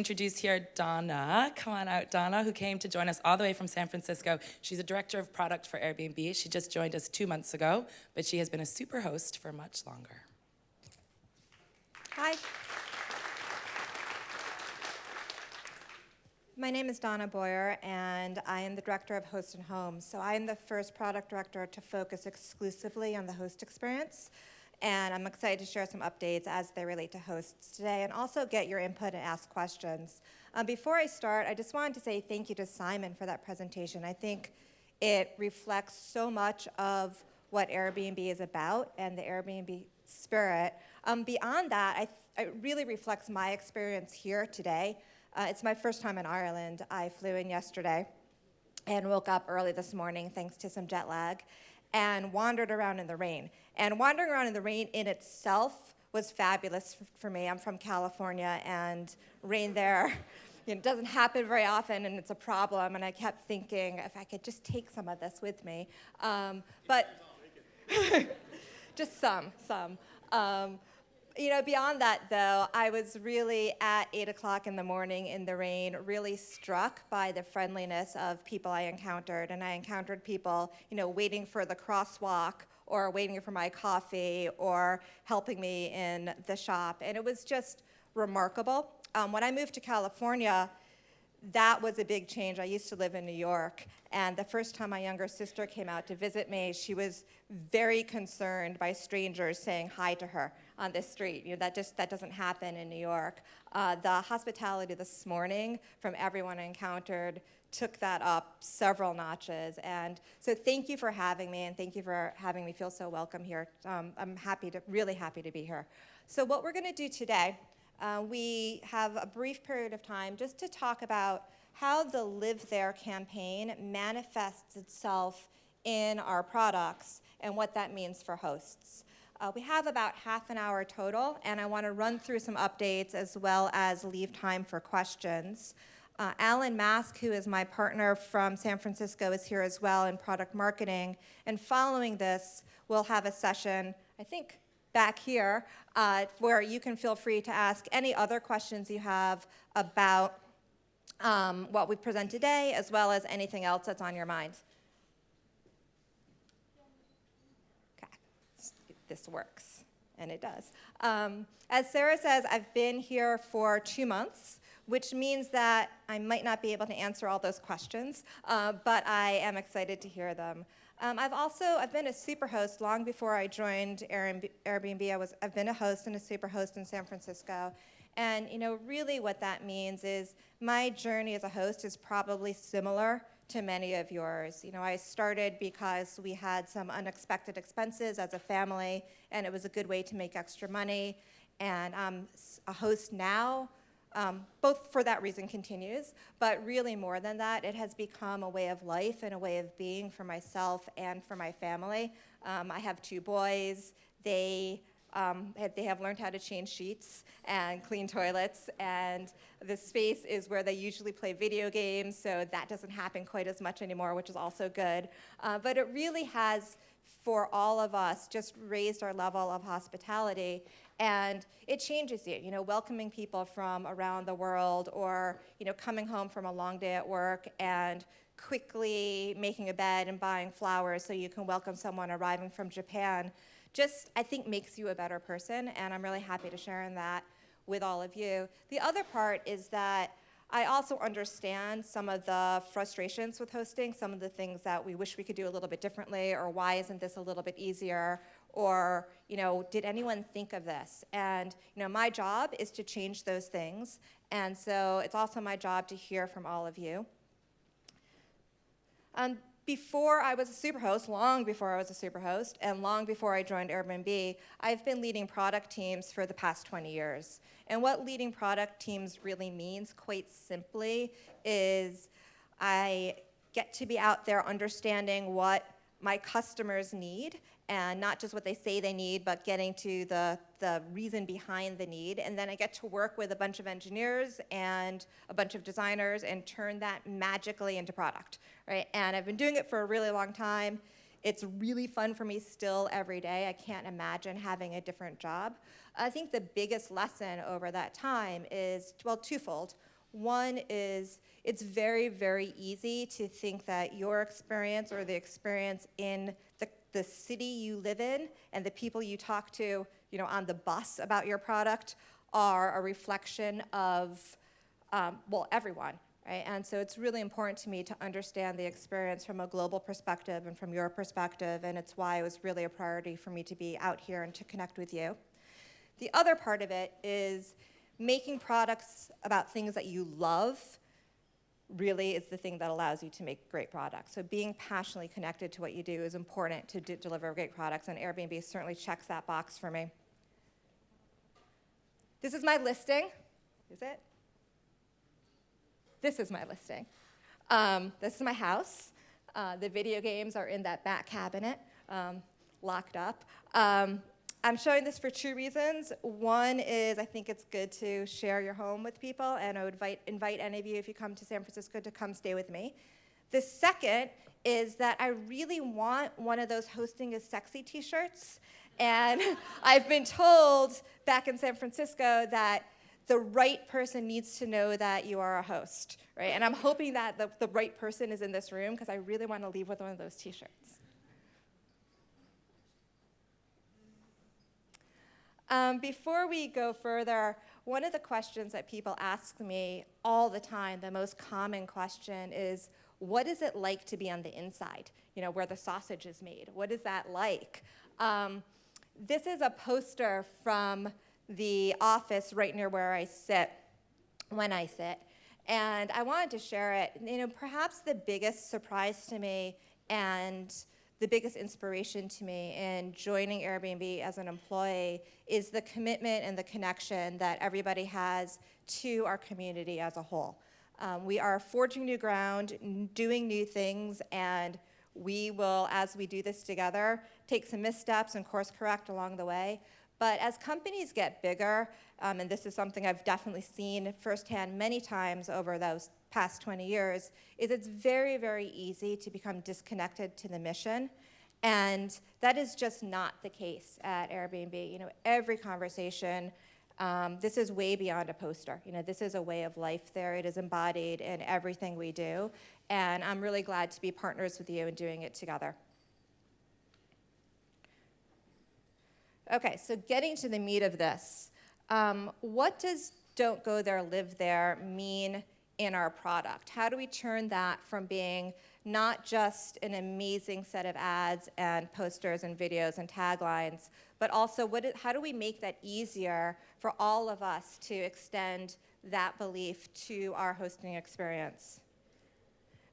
Introduce here Donna. Come on out, Donna, who came to join us all the way from San Francisco. She's a director of product for Airbnb. She just joined us 2 months ago, but she has been a super host for much longer. Hi. My name is Donna Bayer, and I am the director of Host and Homes. So I am the first product director to focus exclusively on the host experience. And I'm excited to share some updates as they relate to hosts today, and also get your input and ask questions. Before I start, I just wanted to say thank you to Simon for that presentation. I think it reflects so much of what Airbnb is about and the Airbnb spirit. Beyond that, it really reflects my experience here today. It's my first time in Ireland. I flew in yesterday and woke up early this morning thanks to some jet lag, and wandered around in the rain. And wandering around in the rain in itself was fabulous for me. I'm from California, and rain there doesn't happen very often, and it's a problem. And I kept thinking, if I could just take some of this with me. But just some. Beyond that, though, I was really at 8 o'clock in the morning in the rain, really struck by the friendliness of people I encountered. And I encountered people, waiting for the crosswalk, or waiting for my coffee, or helping me in the shop. And it was just remarkable. When I moved to California, that was a big change. I used to live in New York, and the first time my younger sister came out to visit me, she was very concerned by strangers saying hi to her on the street. That doesn't happen in New York. The hospitality this morning from everyone I encountered took that up several notches. And so thank you for having me, and thank you for having me feel so welcome here. I'm really happy to be here. So what we're going to do today, we have a brief period of time just to talk about how the Live There campaign manifests itself in our products and what that means for hosts. We have about half an hour total, and I want to run through some updates as well as leave time for questions. Alan Mask, who is my partner from San Francisco, is here as well in product marketing. And following this, we'll have a session, I think, back here, where you can feel free to ask any other questions you have about what we present today, as well as anything else that's on your mind. Okay, this works, and it does. As Sarah says, I've been here for 2 months, which means that I might not be able to answer all those questions, but I am excited to hear them. I've been a superhost long before I joined Airbnb. I've been a host and a superhost in San Francisco. And really what that means is my journey as a host is probably similar to many of yours. I started because we had some unexpected expenses as a family, and it was a good way to make extra money. And I'm a host now. Both for that reason continues, but really more than that, it has become a way of life and a way of being for myself and for my family. I have 2 boys. They have learned how to change sheets and clean toilets, and the space is where they usually play video games, so that doesn't happen quite as much anymore, which is also good. But it really has, for all of us, just raised our level of hospitality. And it changes you, welcoming people from around the world, or, coming home from a long day at work and quickly making a bed and buying flowers so you can welcome someone arriving from Japan, just, I think, makes you a better person. And I'm really happy to share in that with all of you. The other part is that I also understand some of the frustrations with hosting, some of the things that we wish we could do a little bit differently, or why isn't this a little bit easier, or did anyone think of this? And my job is to change those things, and so it's also my job to hear from all of you. Before I was a superhost, long before I was a superhost, and long before I joined Airbnb, I've been leading product teams for the past 20 years. And what leading product teams really means, quite simply, is I get to be out there understanding what my customers need, and not just what they say they need, but getting to the reason behind the need. And then I get to work with a bunch of engineers and a bunch of designers and turn that magically into product, right? And I've been doing it for a really long time. It's really fun for me still every day. I can't imagine having a different job. I think the biggest lesson over that time is, well, twofold. One is it's very, very easy to think that your experience or the experience in the city you live in and the people you talk to, on the bus about your product are a reflection of, everyone, right? And so it's really important to me to understand the experience from a global perspective and from your perspective, and it's why it was really a priority for me to be out here and to connect with you. The other part of it is making products about things that you love really is the thing that allows you to make great products. So being passionately connected to what you do is important to deliver great products, and Airbnb certainly checks that box for me. This is my listing. Is it? This is my listing. This is my house. The video games are in that back cabinet, locked up. I'm showing this for two reasons. One is I think it's good to share your home with people, and I would invite any of you, if you come to San Francisco, to come stay with me. The second is that I really want one of those hosting is sexy t-shirts. And I've been told back in San Francisco that the right person needs to know that you are a host, right? And I'm hoping that the right person is in this room, because I really want to leave with one of those t-shirts. Before we go further, one of the questions that people ask me all the time, the most common question is, what is it like to be on the inside, where the sausage is made? What is that like? This is a poster from the office right near where I sit when I sit, and I wanted to share it. Perhaps the biggest surprise to me and the biggest inspiration to me in joining Airbnb as an employee is the commitment and the connection that everybody has to our community as a whole. We are forging new ground, doing new things, and we will, as we do this together, take some missteps and course correct along the way. But as companies get bigger, and this is something I've definitely seen firsthand many times over those past 20 years, is it's very, very easy to become disconnected to the mission. And that is just not the case at Airbnb. Every conversation, this is way beyond a poster. This is a way of life there. It is embodied in everything we do. And I'm really glad to be partners with you in doing it together. Okay, so getting to the meat of this, what does don't go there, live there mean in our product? How do we turn that from being not just an amazing set of ads and posters and videos and taglines, but also how do we make that easier for all of us to extend that belief to our hosting experience?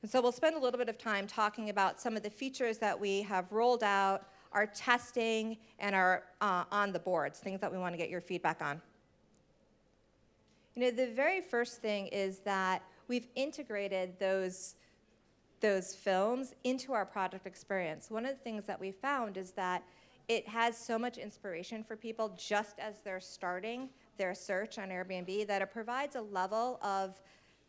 And so we'll spend a little bit of time talking about some of the features that we have rolled out, our testing, and our on the boards, things that we want to get your feedback on. The very first thing is that we've integrated those films into our product experience. One of the things that we found is that it has so much inspiration for people just as they're starting their search on Airbnb that it provides a level of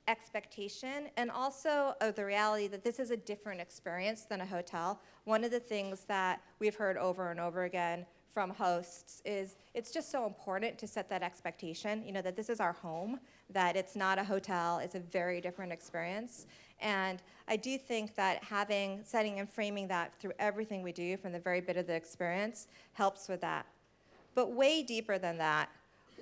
expectation and also of the reality that this is a different experience than a hotel. One of the things that we've heard over and over again from hosts is it's just so important to set that expectation, that this is our home, that it's not a hotel, it's a very different experience. And I do think that setting and framing that through everything we do from the very bit of the experience helps with that. But way deeper than that,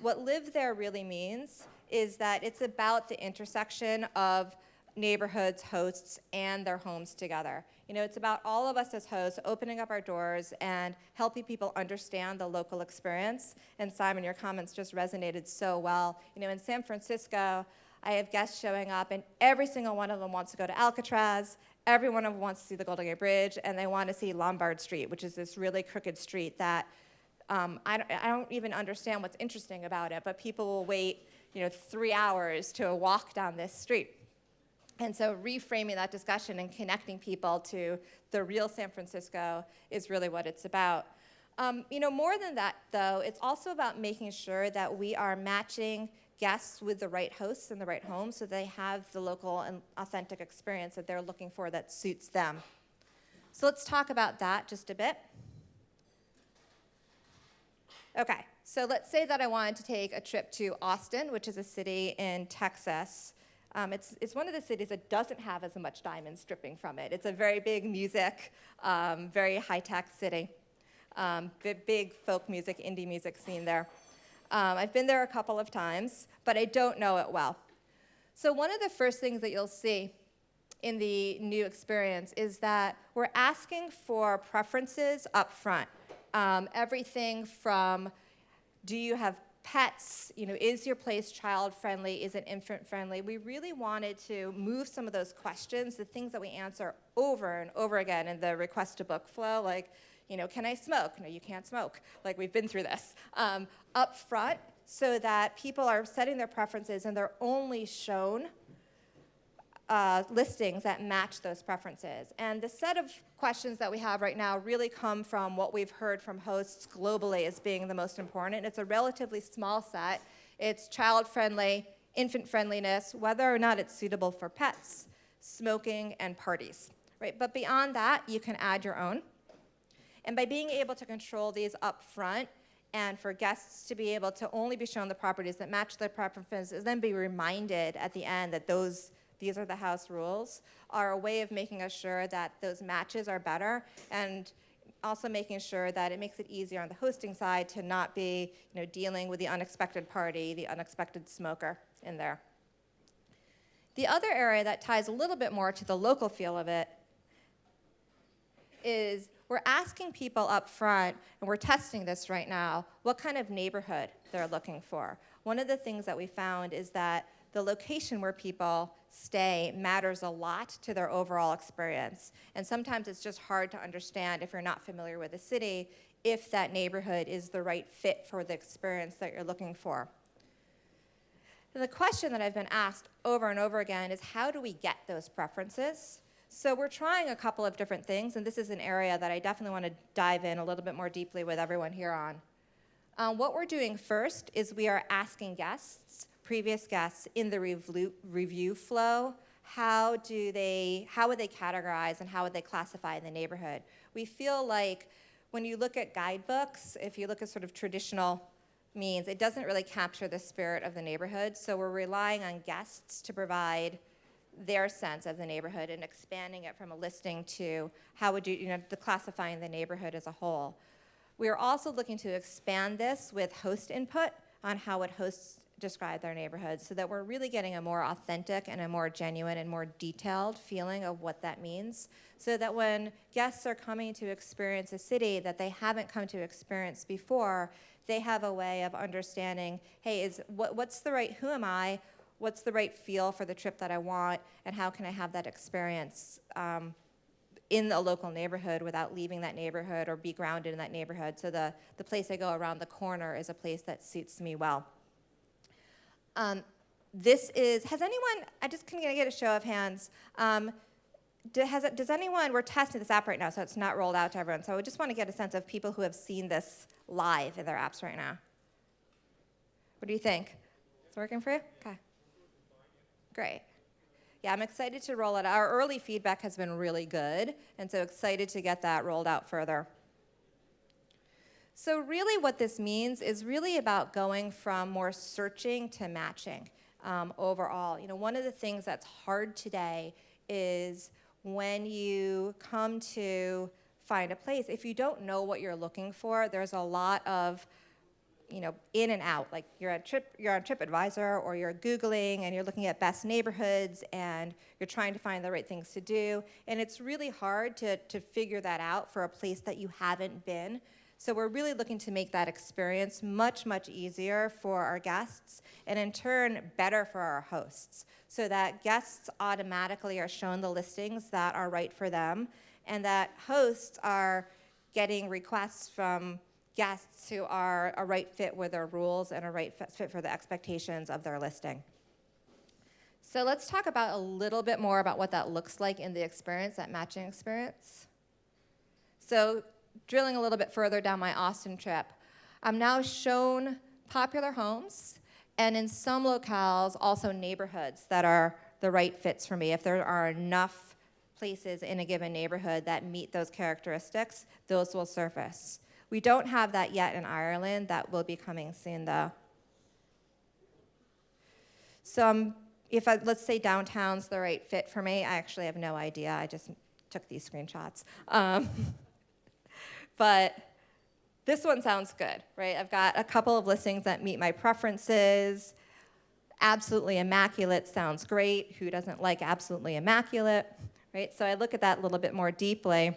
what live there really means is that it's about the intersection of neighborhoods, hosts, and their homes together. It's about all of us as hosts opening up our doors and helping people understand the local experience. And Simon, your comments just resonated so well. In San Francisco, I have guests showing up, and every single one of them wants to go to Alcatraz, every one of them wants to see the Golden Gate Bridge, and they want to see Lombard Street, which is this really crooked street that I don't even understand what's interesting about it, but people will wait 3 hours to walk down this street. And so reframing that discussion and connecting people to the real San Francisco is really what it's about. More than that, though, it's also about making sure that we are matching guests with the right hosts and the right homes so they have the local and authentic experience that they're looking for that suits them. So let's talk about that just a bit. Okay, so let's say that I wanted to take a trip to Austin, which is a city in Texas. It's one of the cities that doesn't have as much diamonds dripping from it. It's a very big music, very high-tech city. Big folk music, indie music scene there. I've been there a couple of times, but I don't know it well. So one of the first things that you'll see in the new experience is that we're asking for preferences up front. Everything from, do you have pets? Is your place child-friendly? Is it infant-friendly? We really wanted to move some of those questions, the things that we answer over and over again in the request to book flow, like, can I smoke? No, you can't smoke. Like, we've been through this. Up front, so that people are setting their preferences and they're only shown listings that match those preferences. And the set of questions that we have right now really come from what we've heard from hosts globally as being the most important. It's a relatively small set. It's child-friendly, infant-friendliness, whether or not it's suitable for pets, smoking, and parties. Right? But beyond that, you can add your own. And by being able to control these up front, and for guests to be able to only be shown the properties that match their preferences, and then be reminded at the end that these are the house rules, are a way of making us sure that those matches are better, and also making sure that it makes it easier on the hosting side to not be dealing with the unexpected party, the unexpected smoker in there. The other area that ties a little bit more to the local feel of it is we're asking people up front, and we're testing this right now, what kind of neighborhood they're looking for. One of the things that we found is that the location where people stay matters a lot to their overall experience. And sometimes it's just hard to understand, if you're not familiar with the city, if that neighborhood is the right fit for the experience that you're looking for. And the question that I've been asked over and over again is, how do we get those preferences? So we're trying a couple of different things, and this is an area that I definitely want to dive in a little bit more deeply with everyone here on. What we're doing first is we are asking guests, previous guests, in the review flow, how would they categorize and how would they classify the neighborhood? We feel like when you look at guidebooks, if you look at sort of traditional means, it doesn't really capture the spirit of the neighborhood, so we're relying on guests to provide their sense of the neighborhood and expanding it from a listing to how would to classifying the neighborhood as a whole. We are also looking to expand this with host input on how would hosts describe their neighborhood, so that we're really getting a more authentic and a more genuine and more detailed feeling of what that means, so that when guests are coming to experience a city that they haven't come to experience before, they have a way of understanding, hey, what's the right, who am I? What's the right feel for the trip that I want, and how can I have that experience in a local neighborhood without leaving that neighborhood or be grounded in that neighborhood, so the place I go around the corner is a place that suits me well. I'm just going to get a show of hands. Does anyone, we're testing this app right now, so it's not rolled out to everyone, so I just want to get a sense of people who have seen this live in their apps right now. What do you think? It's working for you? Okay. Great. Yeah, I'm excited to roll it out. Our early feedback has been really good, and so excited to get that rolled out further. So really what this means is really about going from more searching to matching overall. One of the things that's hard today is when you come to find a place, if you don't know what you're looking for, there's a lot of in and out. Like you're on TripAdvisor, or you're Googling and you're looking at best neighborhoods and you're trying to find the right things to do. And it's really hard to figure that out for a place that you haven't been. So we're really looking to make that experience much, much easier for our guests, and in turn, better for our hosts, so that guests automatically are shown the listings that are right for them, and that hosts are getting requests from guests who are a right fit with their rules and a right fit for the expectations of their listing. So let's talk about a little bit more about what that looks like in the experience, that matching experience. So drilling a little bit further down my Austin trip, I'm now shown popular homes, and in some locales, also neighborhoods that are the right fits for me. If there are enough places in a given neighborhood that meet those characteristics, those will surface. We don't have that yet in Ireland. That will be coming soon, though. So I'm let's say downtown's the right fit for me. I actually have no idea. I just took these screenshots. But this one sounds good, right? I've got a couple of listings that meet my preferences. Absolutely immaculate sounds great. Who doesn't like absolutely immaculate, right? So I look at that a little bit more deeply.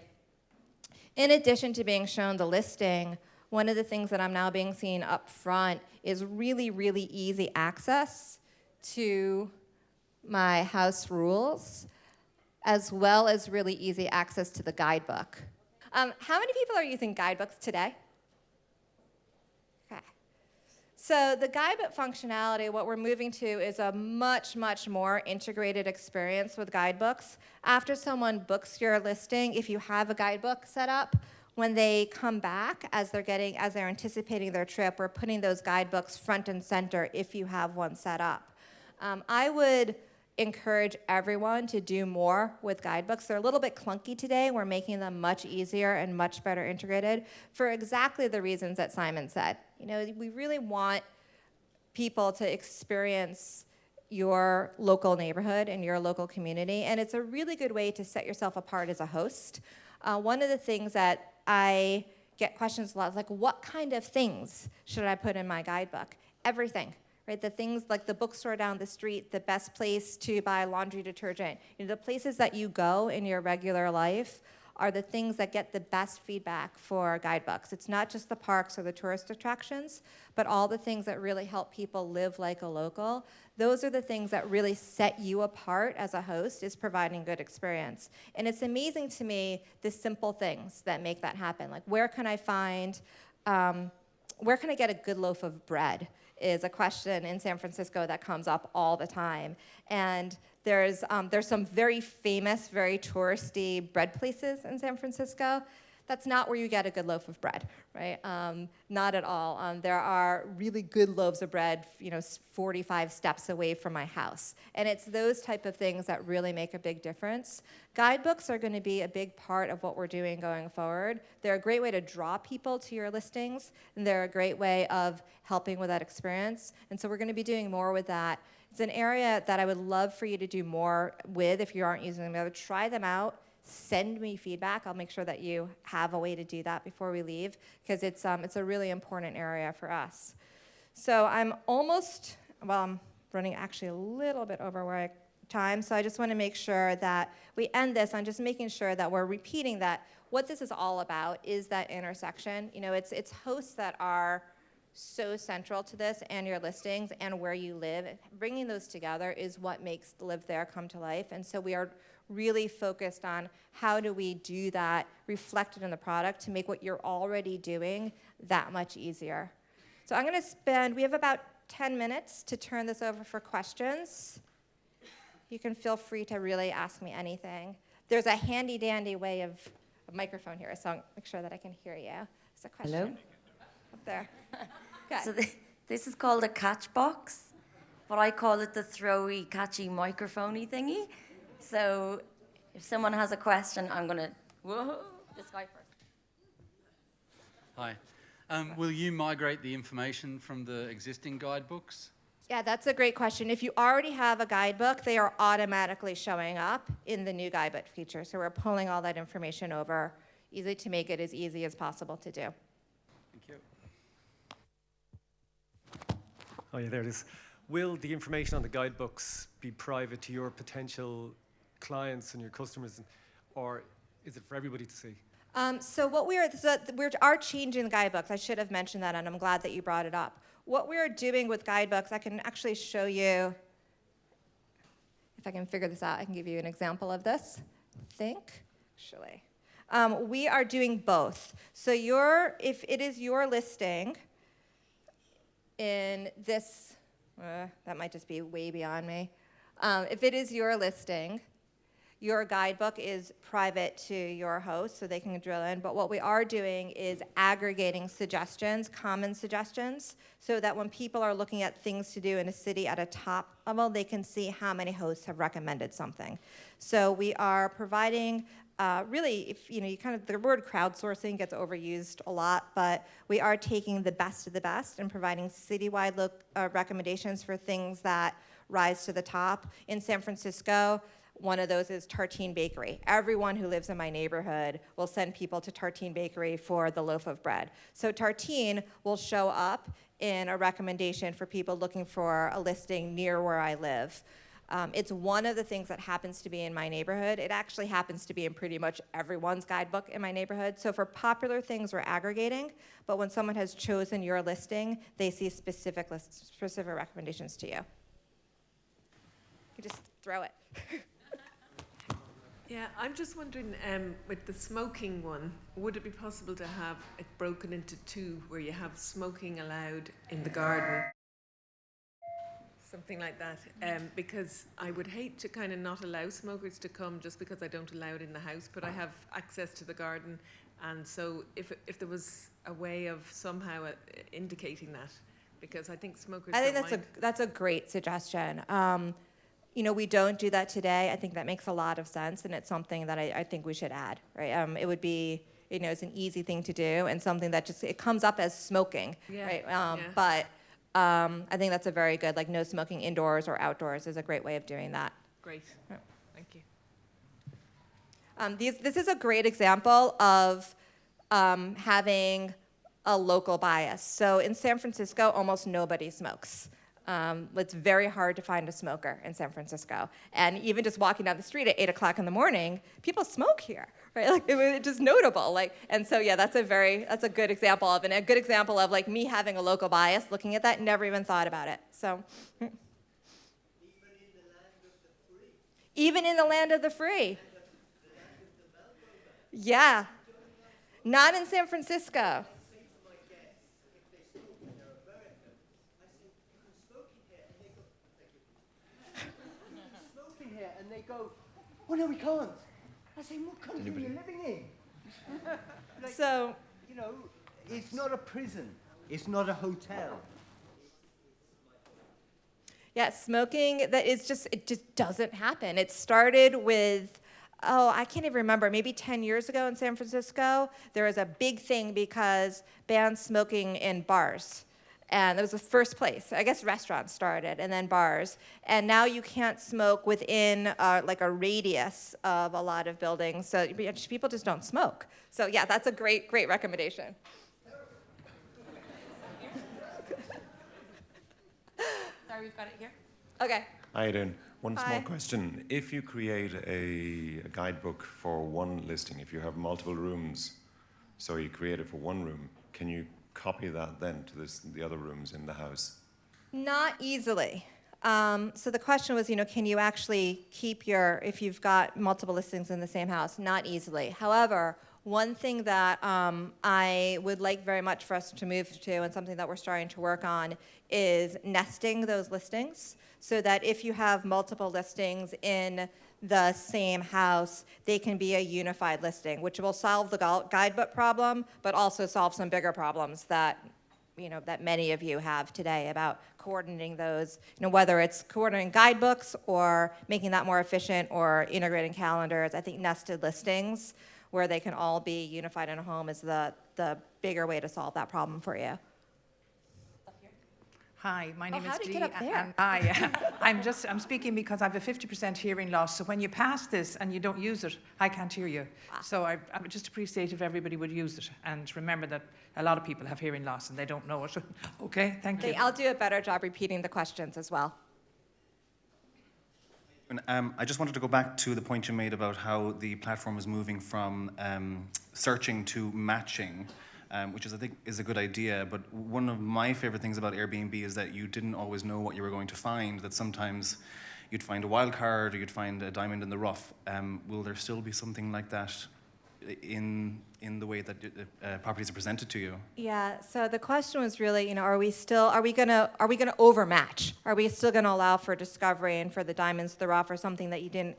In addition to being shown the listing, one of the things that I'm now being seen up front is really, really easy access to my house rules, as well as really easy access to the guidebook. How many people are using guidebooks today? Okay. So the guidebook functionality, what we're moving to is a much, much more integrated experience with guidebooks. After someone books your listing, if you have a guidebook set up, when they come back, as they're anticipating their trip, we're putting those guidebooks front and center if you have one set up. I would encourage everyone to do more with guidebooks. They're a little bit clunky today. We're making them much easier and much better integrated for exactly the reasons that Simon said. You know, we really want people to experience your local neighborhood and your local community, and it's a really good way to set yourself apart as a host. One of the things that I get questions a lot is like, what kind of things should I put in my guidebook? Everything. Right, the things like the bookstore down the street, the best place to buy laundry detergent. You know, the places that you go in your regular life are the things that get the best feedback for guidebooks. It's not just the parks or the tourist attractions, but all the things that really help people live like a local. Those are the things that really set you apart as a host, is providing good experience. And it's amazing to me the simple things that make that happen. Like, where can I get a good loaf of bread? Is a question in San Francisco that comes up all the time. And there's some very famous, very touristy bread places in San Francisco. That's not where you get a good loaf of bread, right? Not at all. There are really good loaves of bread, 45 steps away from my house. And it's those type of things that really make a big difference. Guidebooks are going to be a big part of what we're doing going forward. They're a great way to draw people to your listings, and they're a great way of helping with that experience. And so we're going to be doing more with that. It's an area that I would love for you to do more with if you aren't using them. I would try them out. Send me feedback. I'll make sure that you have a way to do that before we leave, because it's a really important area for us. So I'm running actually a little bit over time, so I just want to make sure that we end this on just making sure that we're repeating that what this is all about is that intersection. It's hosts that are so central to this, and your listings and where you live. Bringing those together is what makes Live There come to life. And so we are really focused on how do we do that reflected in the product to make what you're already doing that much easier. So we have about 10 minutes to turn this over for questions. You can feel free to really ask me anything. There's a handy dandy way of a microphone here, so I'll make sure that I can hear you. There's a question. Hello? Up there. Good. So this is called a catch box, but I call it the throwy, catchy, microphone-y thingy. So if someone has a question, I'm going to, this guy first. Hi. Will you migrate the information from the existing guidebooks? Yeah, that's a great question. If you already have a guidebook, they are automatically showing up in the new guidebook feature. So we're pulling all that information over easily to make it as easy as possible to do. Thank you. Oh yeah, there it is. Will the information on the guidebooks be private to your potential clients and your customers, or is it for everybody to see? So we are changing the guidebooks. I should have mentioned that, and I'm glad that you brought it up. What we are doing with guidebooks, I can actually show you, if I can figure this out, I can give you an example of this, I think, actually. We are doing both. So if it is your listing in this, that might just be way beyond me. If it is your listing, your guidebook is private to your host, so they can drill in. But what we are doing is aggregating suggestions, common suggestions, so that when people are looking at things to do in a city at a top level, they can see how many hosts have recommended something. So we are providing, really, the word crowdsourcing gets overused a lot, but we are taking the best of the best and providing citywide recommendations for things that rise to the top. In San Francisco, one of those is Tartine Bakery. Everyone who lives in my neighborhood will send people to Tartine Bakery for the loaf of bread. So Tartine will show up in a recommendation for people looking for a listing near where I live. It's one of the things that happens to be in my neighborhood. It actually happens to be in pretty much everyone's guidebook in my neighborhood. So for popular things, we're aggregating, but when someone has chosen your listing, they see specific recommendations to you. You just throw it. Yeah, I'm just wondering, with the smoking one, would it be possible to have it broken into two, where you have smoking allowed in the garden? Something like that, because I would hate to kind of not allow smokers to come just because I don't allow it in the house, but I have access to the garden, and so if there was a way of somehow indicating that, because I think smokers I think don't mind. that's a great suggestion. You know, we don't do that today. I think that makes a lot of sense, and it's something that I think we should add, right? It would be, you know, it's an easy thing to do, and something that just, it comes up as smoking, Yeah, right? yeah. But I think that's a very good, like, no smoking indoors or outdoors is a great way of doing that. Great, thank you. This is a great example of having a local bias. So in San Francisco, almost nobody smokes. It's very hard to find a smoker in San Francisco. And even just walking down the street at 8 o'clock in the morning, people smoke here, right? Like, it's just notable. Like, and so, yeah, that's a good example of, and a good example of, like, me having a local bias, looking at that, never even thought about it. So, even in the land of the free. Yeah. Not in San Francisco. And they go, oh no, we can't. I say, what country are you living in? Like, So, you know, it's not a prison. It's not a hotel. yeah, smoking, it just doesn't happen. It started with, I can't even remember, maybe 10 years ago in San Francisco, there was a big thing because banned smoking in bars. And that was the first place. I guess restaurants started, and then bars. And now you can't smoke within like a radius of a lot of buildings. So people just don't smoke. So yeah, that's a great recommendation. Sorry, we've got it here. Okay. How you doing? One Hi. small question. If you create a guidebook for one listing, if you have multiple rooms, so you create it for one room, can you copy that then to the other rooms in the house? Not easily. So the question was, can you actually keep if you've got multiple listings in the same house? Not easily. However, one thing that I would like very much for us to move to, and something that we're starting to work on, is nesting those listings, so that if you have multiple listings in the same house, they can be a unified listing, which will solve the guidebook problem, but also solve some bigger problems that many of you have today about coordinating those, whether it's coordinating guidebooks or making that more efficient or integrating calendars. I think nested listings where they can all be unified in a home is the bigger way to solve that problem for you. Hi, my name is how'd you Dee. get up there? And I'm speaking because I have a 50% hearing loss. So when you pass this and you don't use it, I can't hear you. So I would just appreciate if everybody would use it and remember that a lot of people have hearing loss and they don't know it. Okay, thank you. I'll do a better job repeating the questions as well. I just wanted to go back to the point you made about how the platform is moving from searching to matching, which I think is a good idea. But one of my favorite things about Airbnb is that you didn't always know what you were going to find, that sometimes you'd find a wild card or you'd find a diamond in the rough. Will there still be something like that in the way that properties are presented to you? Yeah, so the question was really, are we gonna overmatch? Are we still gonna allow for discovery and for the diamonds, the rough, or something that you didn't?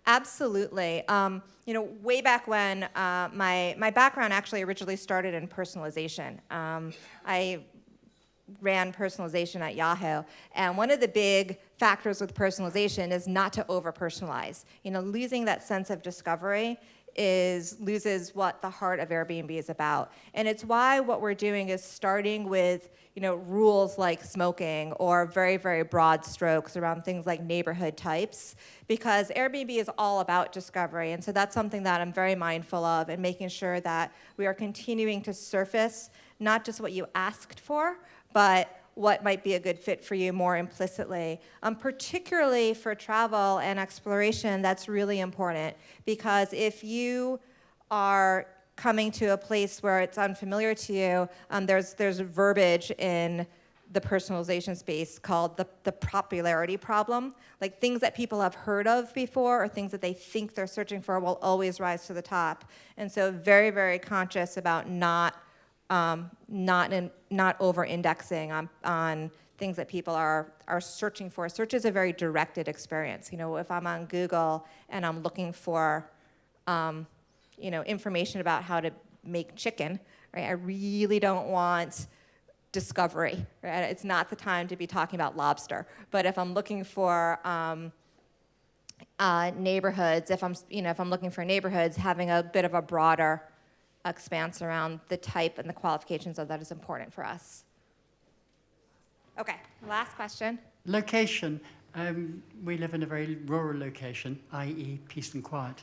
Absolutely. Way back when, my background actually originally started in personalization. I ran personalization at Yahoo, and one of the big factors with personalization is not to over-personalize. Losing that sense of discovery loses what the heart of Airbnb is about. And it's why what we're doing is starting with rules like smoking or very, very broad strokes around things like neighborhood types, because Airbnb is all about discovery. And so that's something that I'm very mindful of, and making sure that we are continuing to surface not just what you asked for, but what might be a good fit for you more implicitly. Particularly for travel and exploration, that's really important, because if you are coming to a place where it's unfamiliar to you, there's verbiage in the personalization space called the popularity problem. Like, things that people have heard of before or things that they think they're searching for will always rise to the top. And so very, very conscious about not over-indexing on things that people are searching for. Search is a very directed experience. If I'm on Google and I'm looking for information about how to make chicken, right? I really don't want discovery, right? It's not the time to be talking about lobster. But if I'm looking for neighborhoods, if I'm looking for neighborhoods, having a bit of a broader expanse around the type and the qualifications of that is important for us. Okay, last question. Location. We live in a very rural location, i.e. peace and quiet.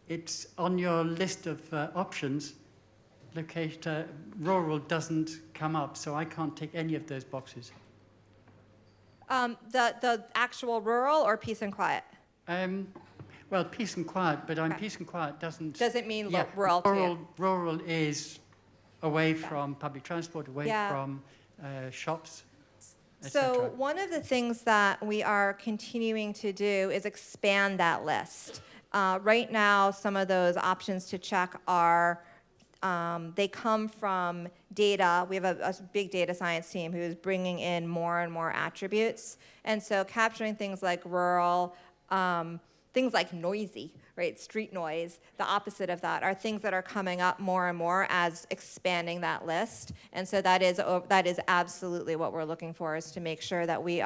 It's on your list of options. Rural doesn't come up, so I can't tick any of those boxes. The actual rural or peace and quiet? Well, peace and quiet, but peace and quiet doesn't mean rural to you. Rural is away from public transport, away from shops, etc. So one of the things that we are continuing to do is expand that list. Right now, some of those options to check are, they come from data. We have a big data science team who is bringing in more and more attributes. And so capturing things like rural, things like noisy, right? Street noise, the opposite of that, are things that are coming up more and more as expanding that list. And so that is absolutely what we're looking for, is to make sure that we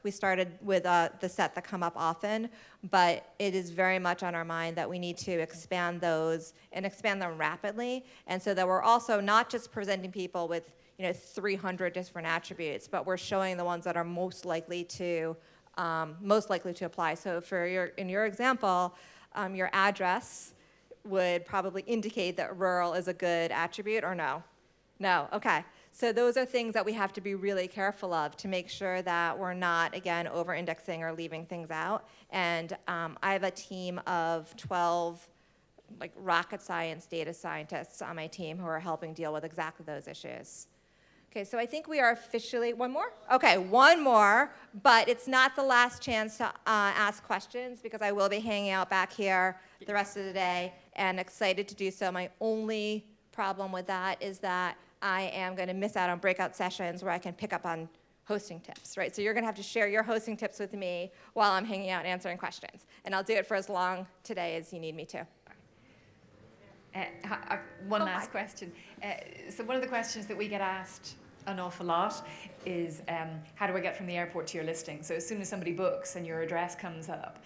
started with the set that come up often, but it is very much on our mind that we need to expand those and expand them rapidly. And so that we're also not just presenting people with 300 different attributes, but we're showing the ones that are most likely to apply. So in your example, your address would probably indicate that rural is a good attribute, or no? No, okay. So those are things that we have to be really careful of to make sure that we're not, again, over-indexing or leaving things out. And I have a team of 12 rocket science data scientists on my team who are helping deal with exactly those issues. Okay, so I think we are officially, one more? Okay, one more, but it's not the last chance to ask questions, because I will be hanging out back here the rest of the day and excited to do so. My only problem with that is that I am going to miss out on breakout sessions where I can pick up on hosting tips, right? So you're going to have to share your hosting tips with me while I'm hanging out and answering questions. And I'll do it for as long today as you need me to. One last question. So one of the questions that we get asked an awful lot is, how do I get from the airport to your listing? So as soon as somebody books and your address comes up,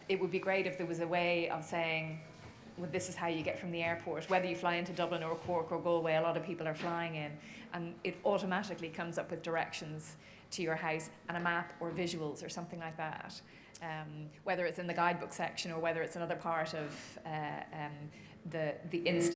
it would be great if there was a way of saying, well, this is how you get from the airport. Whether you fly into Dublin or Cork or Galway, a lot of people are flying in, and it automatically comes up with directions to your house and a map or visuals or something like that. Whether it's in the guidebook section or whether it's another part of the instant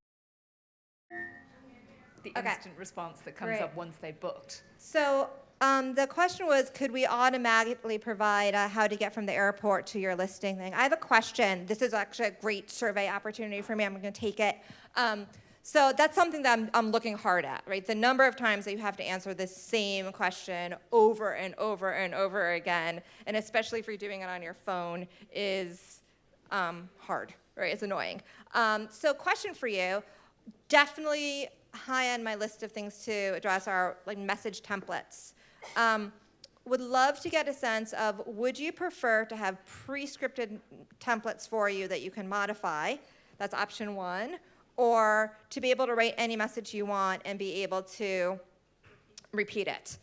response that comes up once they've booked. So the question was, could we automatically provide how to get from the airport to your listing thing? I have a question. This is actually a great survey opportunity for me. I'm going to take it. So that's something that I'm looking hard at, right? The number of times that you have to answer the same question over and over and over again, and especially if you're doing it on your phone, is hard, right? It's annoying. So question for you, definitely high on my list of things to address are message templates. Would love to get a sense of, would you prefer to have pre-scripted templates for you that you can modify? That's option one. Or to be able to write any message you want and be able to repeat it.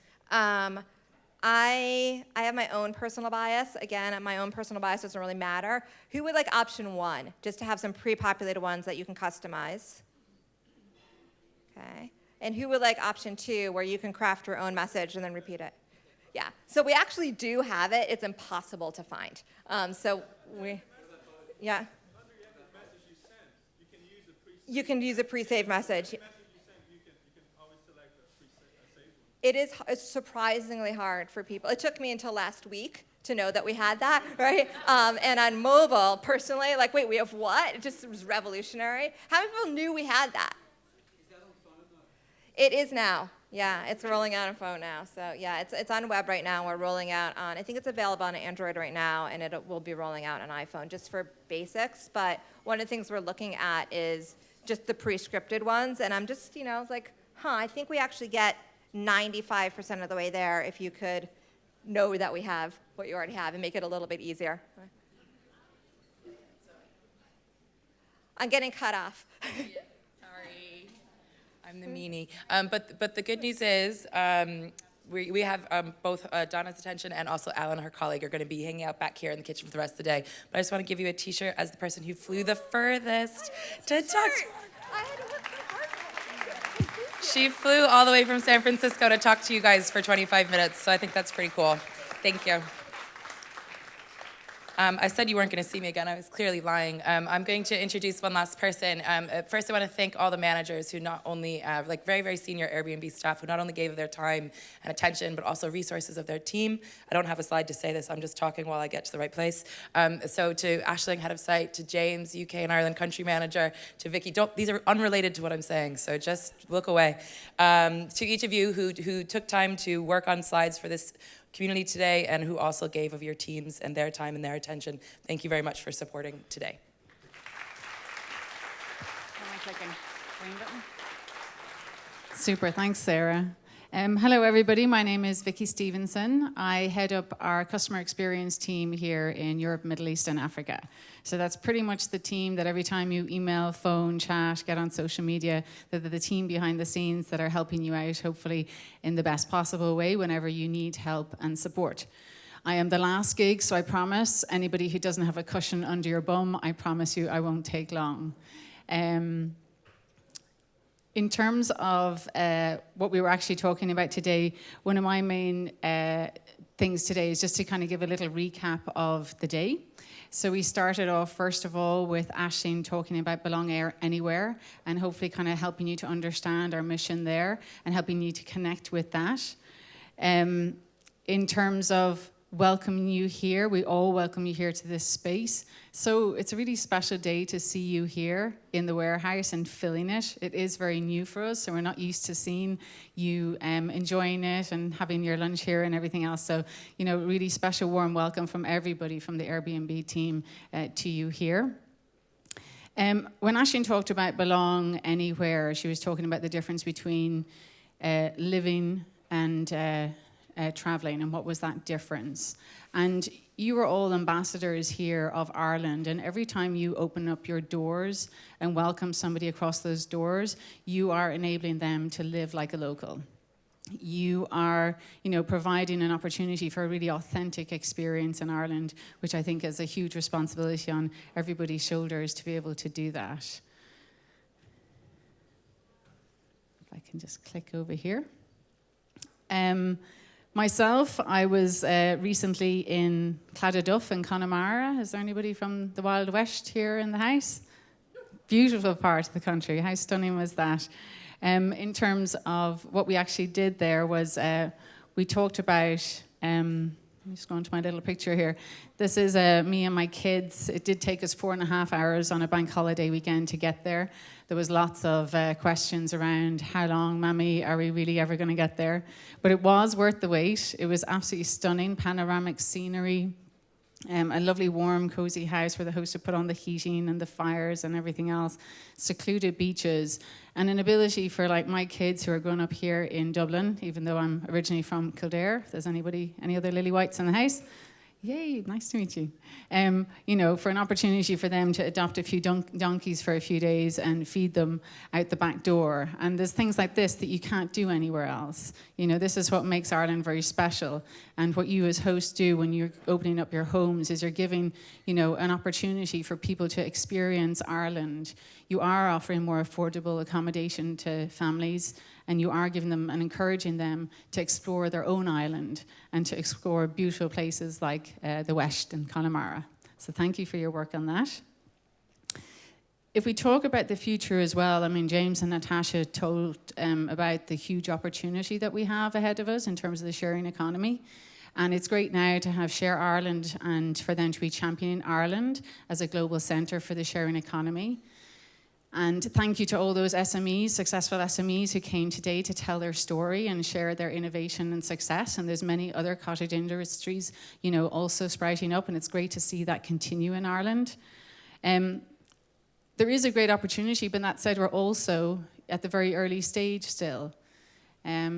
I have my own personal bias. Again, my own personal bias doesn't really matter. Who would like option 1, just to have some pre-populated ones that you can customize? Okay. And who would like option 2, where you can craft your own message and then repeat it? Yeah. So we actually do have it. It's impossible to find. Yeah. You can use a pre-saved message. It's surprisingly hard for people. It took me until last week to know that we had that, right? And on mobile, personally, like, wait, we have what? It just was revolutionary. How many people knew we had that? Is that on phone now? It is now. Yeah, it's rolling out on phone now. So yeah, it's on web right now. We're rolling out on, I think it's available on Android right now, and it will be rolling out on iPhone just for basics. But one of the things we're looking at is just the pre-scripted ones. And I'm just, like, I think we actually get 95% of the way there if you could know that we have what you already have and make it a little bit easier. I'm getting cut off. Sorry, I'm the meanie. But the good news is we have both Donna's attention and also Alan, her colleague, are going to be hanging out back here in the kitchen for the rest of the day. But I just want to give you a T-shirt as the person who flew the furthest to talk to. She flew all the way from San Francisco to talk to you guys for 25 minutes, so I think that's pretty cool. Thank you. I said you weren't going to see me again. I was clearly lying. I'm going to introduce one last person. First, I want to thank all the managers who not only, very, very senior Airbnb staff, who not only gave their time and attention, but also resources of their team. I don't have a slide to say this. I'm just talking while I get to the right place. So to Aisling, head of site, to James, UK and Ireland country manager, to Vicky. These are unrelated to what I'm saying, so just look away. To each of you who took time to work on slides for this community today, and who also gave of your teams and their time and their attention. Thank you very much for supporting today. Super, thanks, Sarah. Hello, everybody. My name is Vicky Stevenson. I head up our customer experience team here in Europe, Middle East, and Africa. So that's pretty much the team that every time you email, phone, chat, get on social media, they're the team behind the scenes that are helping you out, hopefully in the best possible way whenever you need help and support. I am the last gig, so I promise anybody who doesn't have a cushion under your bum, I promise you I won't take long. In terms of what we were actually talking about today, one of my main things today is just to kind of give a little recap of the day. So we started off, first of all, with Aisling talking about Belong Anywhere, and hopefully kind of helping you to understand our mission there and helping you to connect with that. In terms of welcoming you here, we all welcome you here to this space. So it's a really special day to see you here in the warehouse and filling it. It is very new for us, so we're not used to seeing you enjoying it and having your lunch here and everything else. So, really special warm welcome from everybody from the Airbnb team to you here. When Aisling talked about Belong Anywhere, she was talking about the difference between living and traveling, and what was that difference. And you are all ambassadors here of Ireland, and every time you open up your doors and welcome somebody across those doors, you are enabling them to live like a local. You are, providing an opportunity for a really authentic experience in Ireland, which I think is a huge responsibility on everybody's shoulders to be able to do that. If I can just click over here. Myself, I was recently in Cladaduff in Connemara. Is there anybody from the Wild West here in the house? Beautiful part of the country. How stunning was that? In terms of what we actually did there was we talked about, I'm just going to my little picture here. This is me and my kids. It did take us 4.5 hours on a bank holiday weekend to get there. There was lots of questions around how long, Mammy, are we really ever going to get there? But it was worth the wait. It was absolutely stunning, panoramic scenery, a lovely warm, cozy house where the host had put on the heating and the fires and everything else, secluded beaches, and an ability for my kids who are growing up here in Dublin, even though I'm originally from Kildare. If there's any other Lily Whites in the house? Yay, nice to meet you. You know, for an opportunity for them to adopt a few donkeys for a few days and feed them out the back door. And there's things like this that you can't do anywhere else. You know, this is what makes Ireland very special. And what you as hosts do when you're opening up your homes is you're giving, you know, an opportunity for people to experience Ireland. You are offering more affordable accommodation to families, and you are giving them and encouraging them to explore their own island and to explore beautiful places like the West and Connemara. So thank you for your work on that. If we talk about the future as well, I mean, James and Natasha told about the huge opportunity that we have ahead of us in terms of the sharing economy. And it's great now to have Share Ireland and for them to be championing Ireland as a global centre for the sharing economy. And thank you to all those SMEs, successful SMEs who came today to tell their story and share their innovation and success. And there's many other cottage industries, you know, also sprouting up, and it's great to see that continue in Ireland. There is a great opportunity, but that said, we're also at the very early stage still.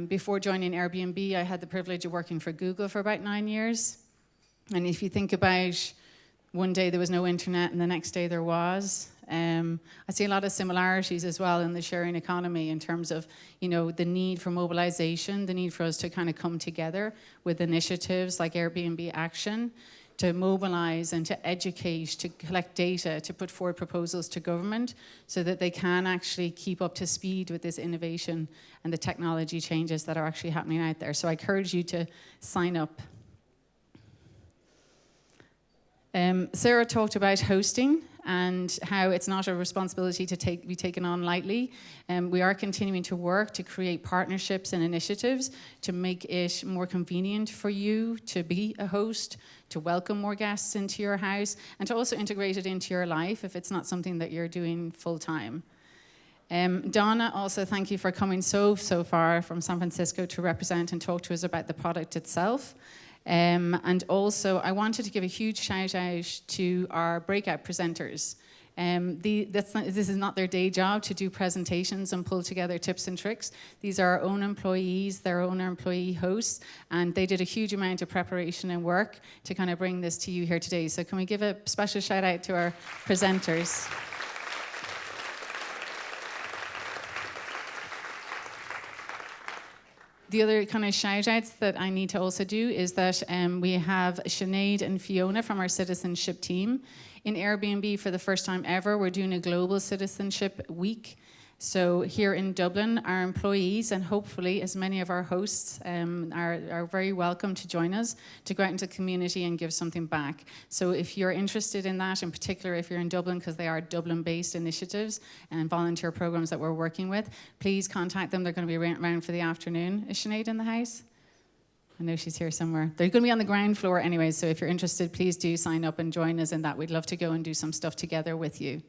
Before joining Airbnb, I had the privilege of working for Google for about 9 years. And if you think about one day there was no internet and the next day there was, I see a lot of similarities as well in the sharing economy in terms of, you know, the need for mobilization, the need for us to kind of come together with initiatives like Airbnb Action to mobilize and to educate, to collect data, to put forward proposals to government so that they can actually keep up to speed with this innovation and the technology changes that are actually happening out there. So I encourage you to sign up. Sarah talked about hosting and how it's not a responsibility to be taken on lightly. We are continuing to work to create partnerships and initiatives to make it more convenient for you to be a host, to welcome more guests into your house, and to also integrate it into your life if it's not something that you're doing full time. Donna, also thank you for coming so far from San Francisco to represent and talk to us about the product itself. And also, I wanted to give a huge shout out to our breakout presenters. This is not their day job to do presentations and pull together tips and tricks. These are our own employees, their own employee hosts, and they did a huge amount of preparation and work to kind of bring this to you here today. So can we give a special shout out to our presenters? The other kind of shout-outs that I need to also do is that we have Sinead and Fiona from our citizenship team. In Airbnb, for the first time ever, we're doing a global citizenship week. So here in Dublin, our employees and hopefully as many of our hosts are very welcome to join us to go out into the community and give something back. So if you're interested in that, in particular if you're in Dublin, because they are Dublin-based initiatives and volunteer programs that we're working with, please contact them. They're going to be around for the afternoon. Is Sinead in the house? I know she's here somewhere. They're going to be on the ground floor anyway, so if you're interested, please do sign up and join us in that. We'd love to go and do some stuff together with you.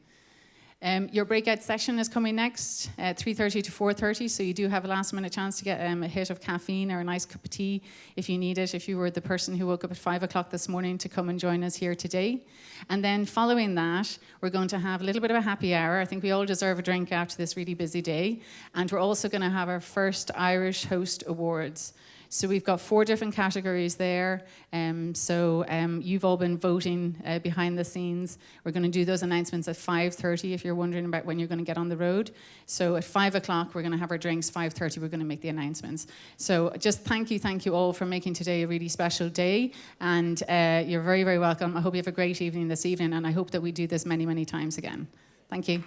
Your breakout session is coming next at 3:30 to 4:30, so you do have a last-minute chance to get a hit of caffeine or a nice cup of tea if you need it, if you were the person who woke up at 5 o'clock this morning to come and join us here today. And then following that, we're going to have a little bit of a happy hour. I think we all deserve a drink after this really busy day. And we're also going to have our first Irish Host Awards. So we've got 4 different categories there. You've all been voting behind the scenes. We're going to do those announcements at 5:30 if you're wondering about when you're going to get on the road. So at 5 o'clock, we're going to have our drinks. 5:30, we're going to make the announcements. So just thank you all for making today a really special day. And you're very, very welcome. I hope you have a great evening this evening, and I hope that we do this many, many times again. Thank you.